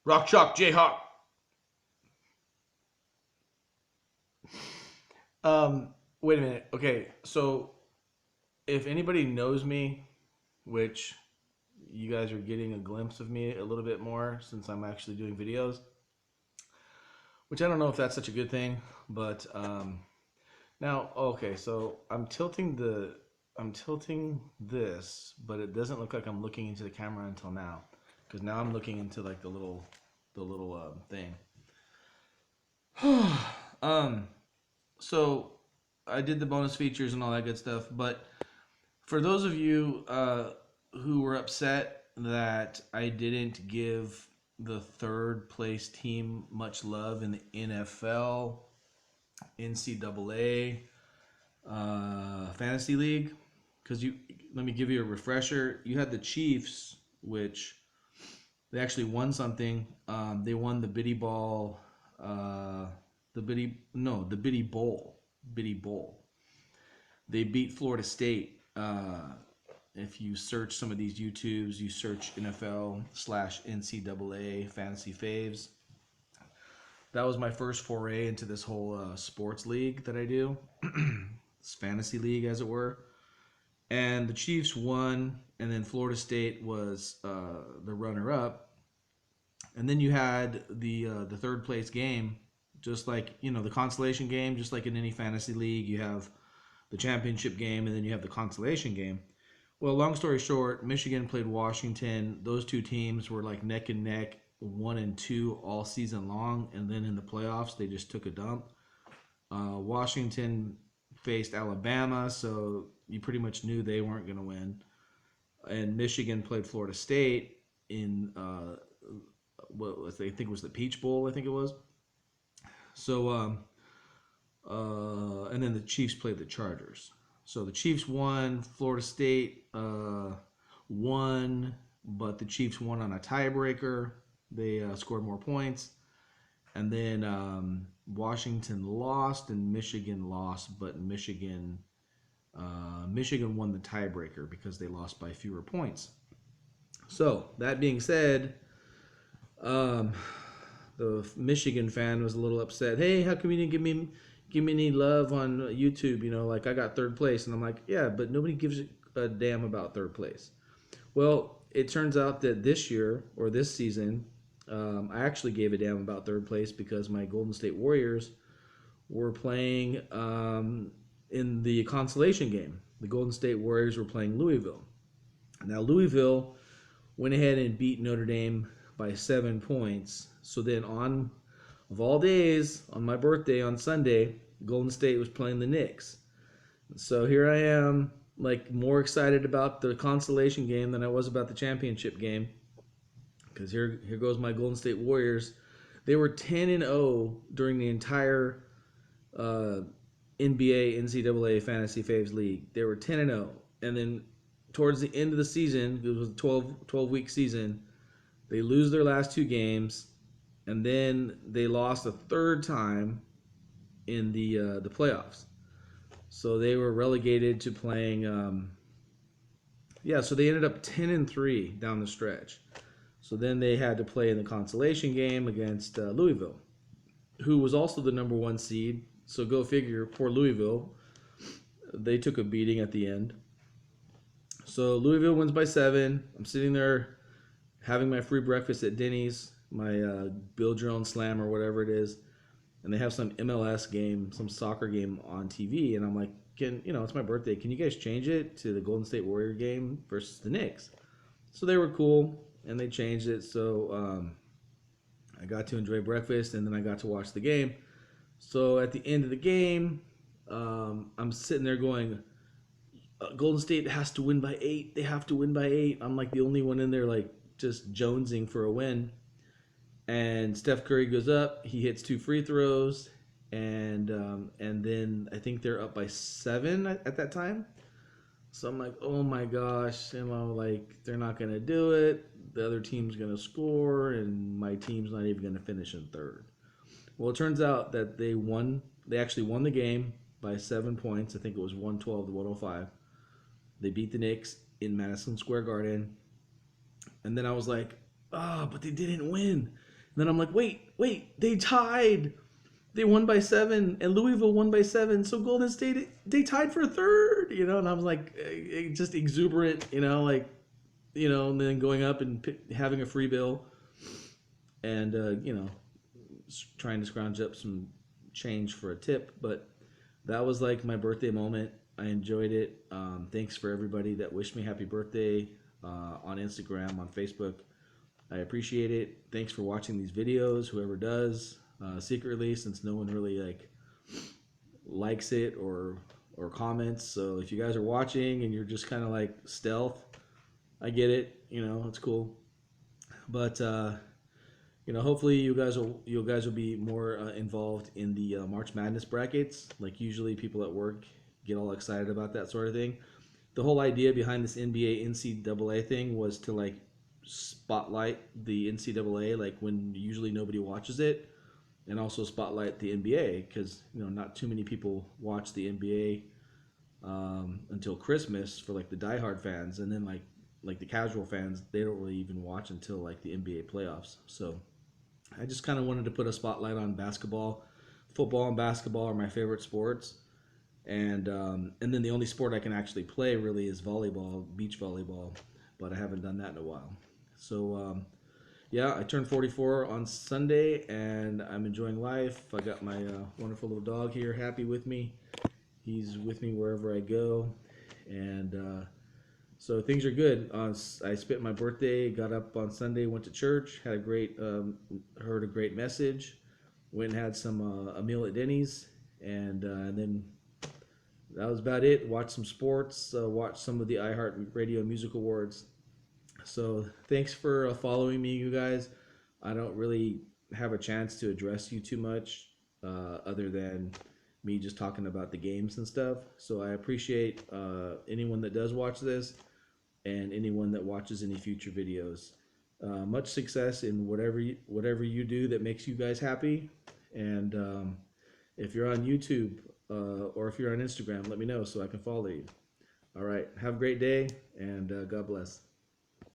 Rock Chalk Jayhawk. Wait a minute. Okay, so if anybody knows me, which you guys are getting a glimpse of me a little bit more since I'm actually doing videos, which I don't know if that's such a good thing, but now okay, so I'm tilting this, but it doesn't look like I'm looking into the camera until now, because now I'm looking into like the little thing. um, so I did the bonus features and all that good stuff, but for those of you who were upset that I didn't give the third place team much love in the NFL, NCAA, fantasy league, because you let me give you a refresher. You had the Chiefs, which they actually won something. They won the Biddy Ball, the Biddy Bowl, Biddy Bowl. They beat Florida State. If you search some of these YouTubes, you search NFL/NCAA fantasy faves. That was my first foray into this whole sports league that I do, this fantasy league, as it were. And the Chiefs won, and then Florida State was the runner-up. And then you had the third place game, just like the consolation game, just like in any fantasy league. You have the championship game, and then you have the consolation game. Well, long story short, Michigan played Washington. Those two teams were like neck and neck, 1-2 all season long, and then in the playoffs they just took a dump. Washington faced Alabama, so you pretty much knew they weren't going to win. And Michigan played Florida State in what was I think it was the Peach Bowl, I think it was. So and then the Chiefs played the Chargers. So the Chiefs won. Florida State won, but the Chiefs won on a tiebreaker. They scored more points. And then Washington lost and Michigan lost, but Michigan won the tiebreaker because they lost by fewer points. So that being said, um, the Michigan fan was a little upset. Hey, how come you didn't give me any love on YouTube? Like I got third place, and I'm like, yeah, but nobody gives a damn about third place. Well, it turns out that this year or this season, I actually gave a damn about third place because my Golden State Warriors were playing in the consolation game. The Golden State Warriors were playing Louisville. Now Louisville went ahead and beat Notre Dame by 7 points. So then of all days, on my birthday on Sunday, Golden State was playing the Knicks. So here I am, like more excited about the consolation game than I was about the championship game. Because here goes my Golden State Warriors. They were 10-0 during the entire NBA NCAA Fantasy Faves League. They were 10-0, and then towards the end of the season, it was a 12 week season. They lose their last two games, and then they lost a third time in the playoffs. So they were relegated to playing. So they ended up 10-3 down the stretch. So then they had to play in the consolation game against Louisville, who was also the number one seed. So go figure, for Louisville, they took a beating at the end. So Louisville wins by 7. I'm sitting there having my free breakfast at Denny's, my build your own slam or whatever it is, and they have some MLS game, some soccer game on TV, and I'm like, it's my birthday. Can you guys change it to the Golden State Warrior game versus the Knicks? So they were cool, and they changed it. So I got to enjoy breakfast, and then I got to watch the game. So at the end of the game, I'm sitting there going, Golden State has to win by 8. They have to win by 8. I'm like the only one in there, like just jonesing for a win. And Steph Curry goes up. He hits 2 free throws, and then I think they're up by 7 at that time. So I'm like, oh my gosh, like they're not gonna do it. The other team's gonna score, and my team's not even gonna finish in third. Well, it turns out that they won. They actually won the game by 7 points. I think it was 112 to 105. They beat the Knicks in Madison Square Garden. And then I was like, but they didn't win. then I'm like, wait, they tied. They won by 7, and Louisville won by 7. So Golden State, they tied for third, And I was like, just exuberant, and then going up and having a free bill, and trying to scrounge up some change for a tip. But that was like my birthday moment. I enjoyed it. Thanks for everybody that wished me happy birthday on Instagram, on Facebook. I appreciate it. Thanks for watching these videos, whoever does, secretly, since no one really likes it or comments. So if you guys are watching and you're just kind of like stealth, I get it. It's cool. But hopefully you guys will be more involved in the March Madness brackets. Like usually, people at work get all excited about that sort of thing. The whole idea behind this NBA NCAA thing was to like spotlight the NCAA, like when usually nobody watches it, and also spotlight the NBA because not too many people watch the NBA until Christmas for like the diehard fans, and then like the casual fans, they don't really even watch until like the NBA playoffs. So I just kind of wanted to put a spotlight on basketball. Football and basketball are my favorite sports, and then the only sport I can actually play really is volleyball, beach volleyball, but I haven't done that in a while. So yeah, I turned 44 on Sunday, and I'm enjoying life. I got my wonderful little dog here, happy with me. He's with me wherever I go, and so things are good. I spent my birthday, got up on Sunday, went to church, had a great, heard a great message, went and had some a meal at Denny's, and then that was about it. Watched some sports, watched some of the iHeart Radio Music Awards. So thanks for following me, you guys. I don't really have a chance to address you too much, other than me just talking about the games and stuff. So I appreciate anyone that does watch this and anyone that watches any future videos. Much success in whatever you do that makes you guys happy. And if you're on YouTube or if you're on Instagram, let me know so I can follow you. All right. Have a great day, and God bless.